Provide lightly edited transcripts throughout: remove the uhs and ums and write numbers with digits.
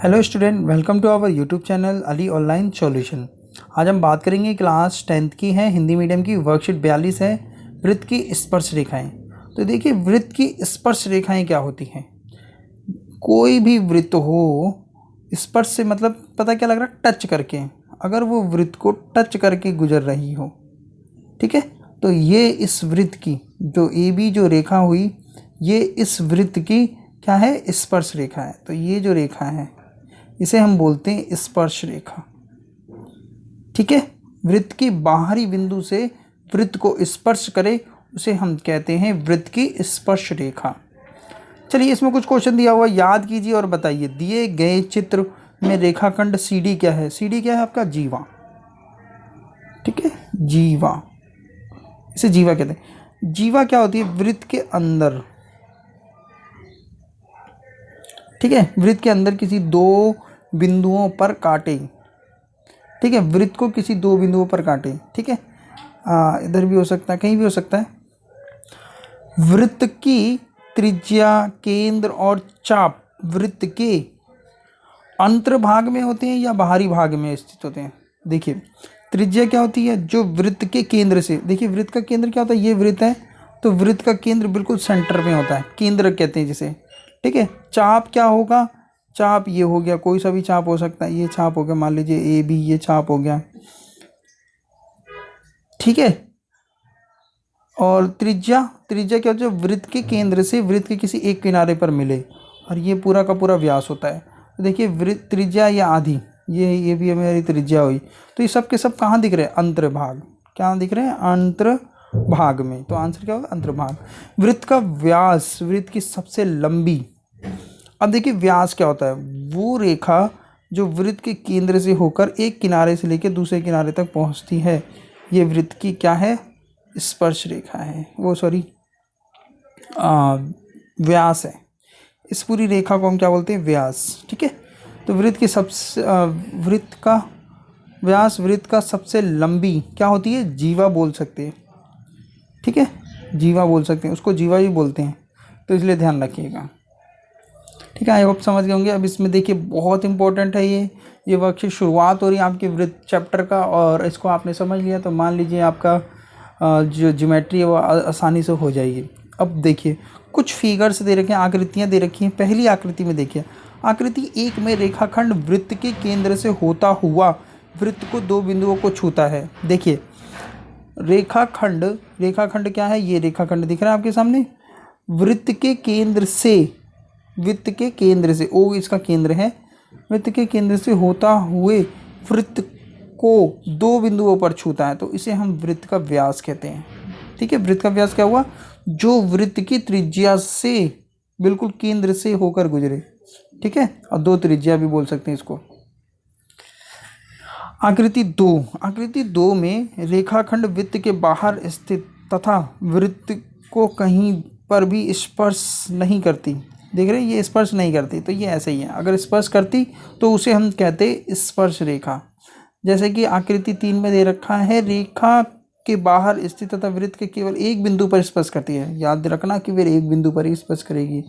Hello student, welcome to our YouTube channel Ali online solution. आज हम बात करेंगे क्लास 10th की है, हिंदी मीडियम की, वर्कशीट 42 है, वृत्त की स्पर्श रेखाएं। तो देखिए, वृत्त की स्पर्श रेखाएं क्या होती हैं। कोई भी वृत्त हो, स्पर्श से मतलब पता क्या लग रहा है, टच करके, अगर वो वृत्त को टच करके गुजर रही हो, ठीक है, तो ये इस वृत्त की जो ए बी जो रेखा हुई, ये इस वृत्त की क्या है, स्पर्श रेखा है। तो ये जो रेखा है इसे हम बोलते हैं स्पर्श रेखा, ठीक है। वृत्त की बाहरी बिंदु से वृत्त को स्पर्श करे उसे हम कहते हैं वृत्त की स्पर्श रेखा। चलिए, इसमें कुछ क्वेश्चन दिया हुआ, याद कीजिए और बताइए। दिए गए चित्र में रेखाखंड CD क्या है? CD क्या है आपका? जीवा, ठीक है, जीवा, इसे जीवा कहते हैं। जीवा क्या होती है? वृत्त के अंदर, ठीक है, वृत्त के अंदर किसी दो बिंदुओं पर काटे, ठीक है, वृत्त को किसी दो बिंदुओं पर काटे, ठीक है। इधर भी हो सकता है, कहीं भी हो सकता है। वृत्त की त्रिज्या, केंद्र और चाप वृत्त के अंतर्भाग में होते हैं या बाहरी भाग में स्थित होते हैं? देखिए, त्रिज्या क्या होती है? जो वृत्त के केंद्र से, देखिए वृत्त का केंद्र क्या होता है, ये वृत्त है, तो वृत्त का केंद्र बिल्कुल सेंटर में होता है, केंद्र कहते हैं जिसे, ठीक है। चाप क्या होगा? चाप ये हो गया, कोई सा भी चाप हो सकता है, ये चाप हो गया, मान लीजिए AB, ये चाप हो गया, ठीक है। और त्रिज्या, त्रिज्या क्या होता है? वृत्त के केंद्र से वृत्त के किसी एक किनारे पर मिले, और ये पूरा का पूरा व्यास होता है। तो देखिए, वृत्त त्रिज्या या आधी, ये भी हमारी त्रिज्या हुई। तो ये सब के सब कहाँ दिख रहे हैं? अंतर्भाग, क्या दिख रहे हैं? अंतर्भाग में। तो आंसर क्या होगा? अंतर्भाग। वृत्त का व्यास, वृत्त की सबसे लंबी। अब देखिए, व्यास क्या होता है? वो रेखा जो वृत्त के केंद्र से होकर एक किनारे से लेकर दूसरे किनारे तक पहुंचती है, ये वृत्त की क्या है? स्पर्श रेखा है, वो सॉरी व्यास है। इस पूरी रेखा को हम क्या बोलते हैं? व्यास, ठीक है। तो वृत्त की सबसे वृत्त का व्यास, वृत्त का सबसे लंबी क्या होती है? जीवा बोल सकते हैं, ठीक है, जीवा बोल सकते हैं, उसको जीवा ही बोलते हैं, तो इसलिए ध्यान रखिएगा, ठीक है। आई होप समझ गए होंगे। अब इसमें देखिए, बहुत इंपॉर्टेंट है ये वर्कशीट, शुरुआत हो रही है आपके वृत्त चैप्टर का, और इसको आपने समझ लिया तो मान लीजिए आपका जो ज्योमेट्री है वो आसानी से हो जाएगी। अब देखिए, कुछ फिगर्स दे रखे हैं, आकृतियाँ दे रखी हैं। पहली आकृति में देखिए, आकृति 1 में रेखाखंड वृत्त के केंद्र से होता हुआ वृत्त को दो बिंदुओं को छूता है। देखिए, रेखाखंड, रेखाखंड क्या है? ये रेखाखंड दिख रहा है आपके सामने, वृत्त के केंद्र से, वृत्त के केंद्र से, O इसका केंद्र है, वृत्त के केंद्र से होता हुए वृत्त को दो बिंदुओं पर छूता है, तो इसे हम वृत्त का व्यास कहते हैं, ठीक है। वृत्त का व्यास क्या हुआ? जो वृत्त की त्रिज्या से बिल्कुल केंद्र से होकर गुजरे, ठीक है, और दो त्रिज्या भी बोल सकते हैं इसको। आकृति 2, आकृति 2 में रेखाखंड वृत्त के बाहर स्थित तथा वृत्त को कहीं पर भी स्पर्श नहीं करती। देख रहे हैं, ये स्पर्श नहीं करती, तो ये ऐसे ही है। अगर स्पर्श करती तो उसे हम कहते स्पर्श रेखा। जैसे कि आकृति 3 में दे रखा है, रेखा के बाहर स्थित तथा वृत्त के केवल एक बिंदु पर स्पर्श करती है। याद रखना कि वे एक बिंदु पर ही स्पर्श करेगी।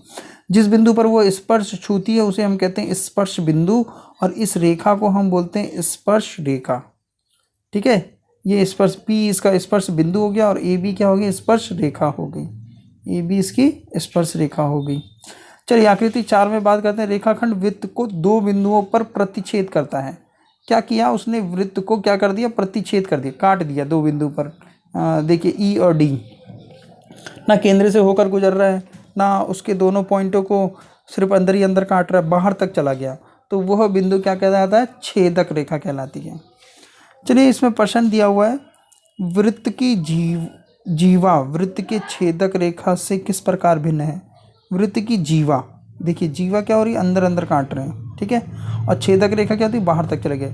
जिस बिंदु पर वो स्पर्श छूती है उसे हम कहते हैं स्पर्श बिंदु, और इस रेखा को हम बोलते हैं स्पर्श रेखा, ठीक है। ये स्पर्श P इसका स्पर्श बिंदु हो गया, और AB क्या हो गया? स्पर्श रेखा हो गई। AB इसकी स्पर्श रेखा हो गई। चलिए, आकृति 4 में बात करते हैं। रेखाखंड वृत्त को दो बिंदुओं पर प्रतिच्छेद करता है। क्या किया उसने? वृत्त को क्या कर दिया? प्रतिच्छेद कर दिया, काट दिया दो बिंदु पर। देखिए, E और D, ना केंद्र से होकर गुजर रहा है, ना उसके दोनों पॉइंटों को सिर्फ अंदर ही अंदर काट रहा है, बाहर तक चला गया, तो वह बिंदु क्या कहलाता है? छेदक रेखा कहलाती है। चलिए, इसमें प्रश्न दिया हुआ है, वृत्त की जीवा वृत्त के छेदक रेखा से किस प्रकार भिन्न है? वृत्त की जीवा, देखिए जीवा क्या हो रही है? अंदर अंदर काट रहे हैं, ठीक है, और छेदक रेखा क्या होती है? बाहर तक चले गए।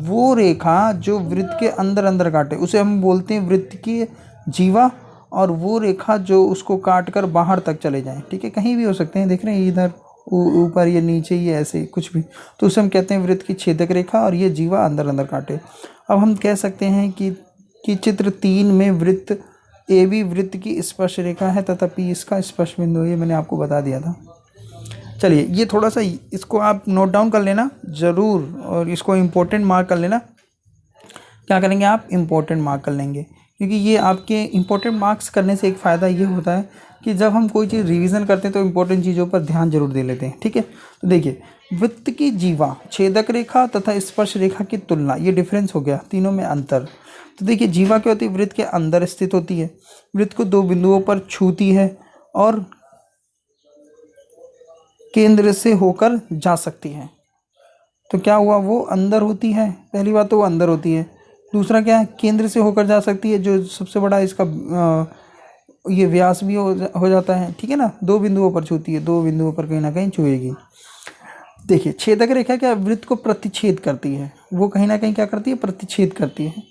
वो रेखा जो वृत्त के अंदर अंदर काटे उसे हम बोलते हैं वृत्त की जीवा, और वो रेखा जो उसको काट कर बाहर तक चले जाएं, ठीक है, कहीं भी हो सकते हैं, देख रहे हैं, इधर ऊपर या नीचे, ये ऐसे कुछ भी, तो उसे हम कहते हैं वृत्त की छेदक रेखा, और ये जीवा अंदर अंदर काटे। अब हम कह सकते हैं कि चित्र 3 में वृत्त AB वृत्त की स्पर्श रेखा है तथा P इसका स्पर्श बिंदु है। ये मैंने आपको बता दिया था। चलिए ये थोड़ा सा इसको आप नोट डाउन कर लेना ज़रूर, और इसको इम्पोर्टेंट मार्क कर लेना। क्या करेंगे आप, इम्पोर्टेंट मार्क कर लेंगे, क्योंकि ये आपके इम्पोर्टेंट मार्क्स करने से एक फ़ायदा ये होता है कि जब हम कोई चीज़ रिवीजन करते हैं तो इम्पोर्टेंट चीज़ों पर ध्यान जरूर दे लेते हैं। ठीक है, तो देखिए वृत्त की जीवा, छेदक रेखा तथा स्पर्श रेखा की तुलना, ये डिफरेंस हो गया, तीनों में अंतर। तो देखिए जीवा क्या होती है, वृत्त के अंदर स्थित होती है, वृत्त को दो बिंदुओं पर छूती है और केंद्र से होकर जा सकती है। तो क्या हुआ, वो अंदर होती है, पहली बात तो वो अंदर होती है, दूसरा क्या है, केंद्र से होकर जा सकती है, जो सबसे बड़ा इसका ये व्यास भी हो जाता है। ठीक है ना, दो बिंदुओं पर छूती है, दो बिंदुओं पर कहीं ना कहीं छुएगी। देखिए छेदक रेखा क्या, वृत्त को प्रतिच्छेद करती है, वो कहीं ना कहीं क्या करती है, प्रतिच्छेद करती है।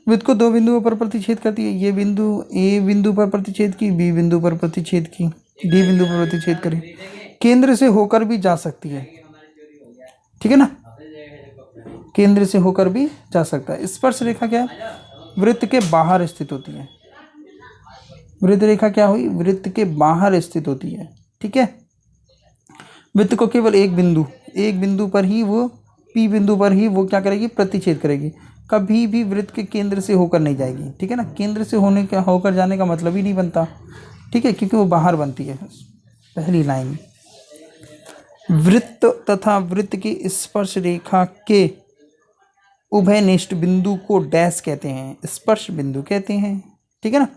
वृत्त को दो बिंदुओं पर प्रतिच्छेद करती है, ये बिंदु ए बिंदु पर प्रतिच्छेद की, बी बिंदु पर प्रतिच्छेद की, डी बिंदु पर प्रतिच्छेद करी, केंद्र से होकर भी जा सकती है। ठीक है ना, केंद्र से होकर भी जा सकता है। स्पर्श रेखा क्या है, वृत्त के बाहर स्थित होती है। वृत्त रेखा क्या हुई, वृत्त के बाहर स्थित होती है। ठीक है, वृत्त को केवल एक बिंदु पर ही वो, पी बिंदु पर ही वो क्या करेगी, प्रतिच्छेद करेगी, कभी भी वृत्त के केंद्र से होकर नहीं जाएगी। ठीक है ना, केंद्र से होकर जाने का मतलब ही नहीं बनता। ठीक है, क्योंकि वो बाहर बनती है। पहली लाइन, वृत्त तथा वृत्त की स्पर्श रेखा के उभयनिष्ठ बिंदु को डैश कहते हैं, स्पर्श बिंदु कहते हैं। ठीक है ना,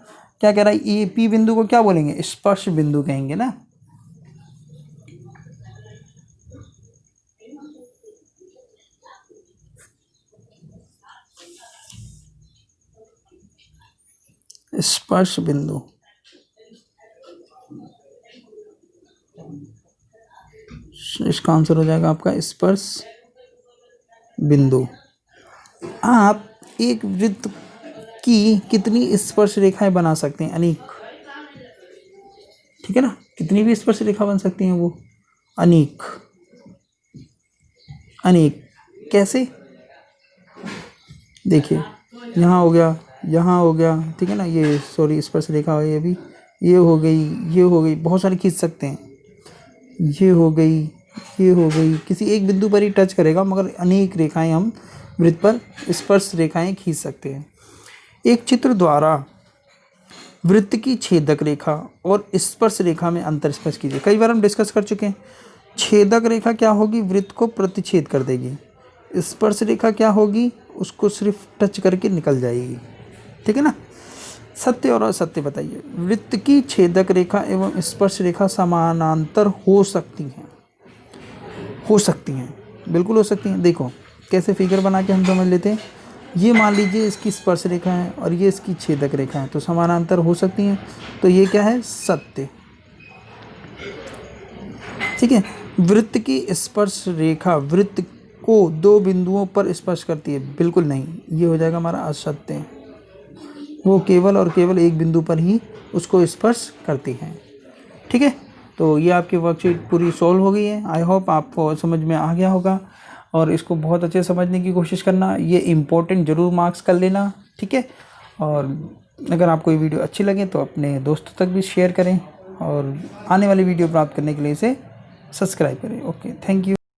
क्या कह रहा है, ये पी बिंदु को क्या बोलेंगे, स्पर्श बिंदु कहेंगे ना। स्पर्श बिंदु, इसका आंसर हो जाएगा आपका स्पर्श बिंदु। आप एक वृत्त की कितनी स्पर्श रेखाएं बना सकते हैं, अनेक। ठीक है ना, कितनी भी स्पर्श रेखा बन सकती हैं वो, अनेक। अनेक कैसे, देखिए यहाँ हो गया, यहाँ हो गया, ठीक है ना, ये सॉरी स्पर्श रेखा है, ये भी, ये हो गई, ये हो गई, बहुत सारी खींच सकते हैं, ये हो गई, ये हो गई, किसी एक बिंदु पर ही टच करेगा, मगर अनेक रेखाएं हम वृत्त पर स्पर्श रेखाएं खींच सकते हैं। एक चित्र द्वारा वृत्त की छेदक रेखा और स्पर्श रेखा में अंतर स्पष्ट कीजिए। कई बार हम डिस्कस कर चुके हैं, छेदक रेखा क्या होगी, वृत्त को प्रतिच्छेद कर देगी, स्पर्श रेखा क्या होगी, उसको सिर्फ टच करके निकल जाएगी। ठीक है ना, सत्य और असत्य बताइए। वृत्त की छेदक रेखा एवं स्पर्श रेखा समानांतर हो सकती हैं, हो सकती हैं, बिल्कुल हो सकती हैं। देखो कैसे फिगर बना के हम समझ लेते हैं, ये मान लीजिए इसकी स्पर्श रेखा है और ये इसकी छेदक रेखा है, तो समानांतर हो सकती हैं, तो ये क्या है, सत्य। ठीक है, वृत्त की स्पर्श रेखा वृत्त को दो बिंदुओं पर स्पर्श करती है, बिल्कुल नहीं, ये हो जाएगा हमारा असत्य। वो केवल और केवल एक बिंदु पर ही उसको स्पर्श करती हैं। ठीक है, तो ये आपकी वर्कशीट पूरी सॉल्व हो गई है। आई होप आपको समझ में आ गया होगा, और इसको बहुत अच्छे समझने की कोशिश करना, ये इम्पोर्टेंट ज़रूर मार्क्स कर लेना। ठीक है, और अगर आपको ये वीडियो अच्छी लगे तो अपने दोस्तों तक भी शेयर करें, और आने वाली वीडियो प्राप्त करने के लिए इसे सब्सक्राइब करें। Okay, thank you.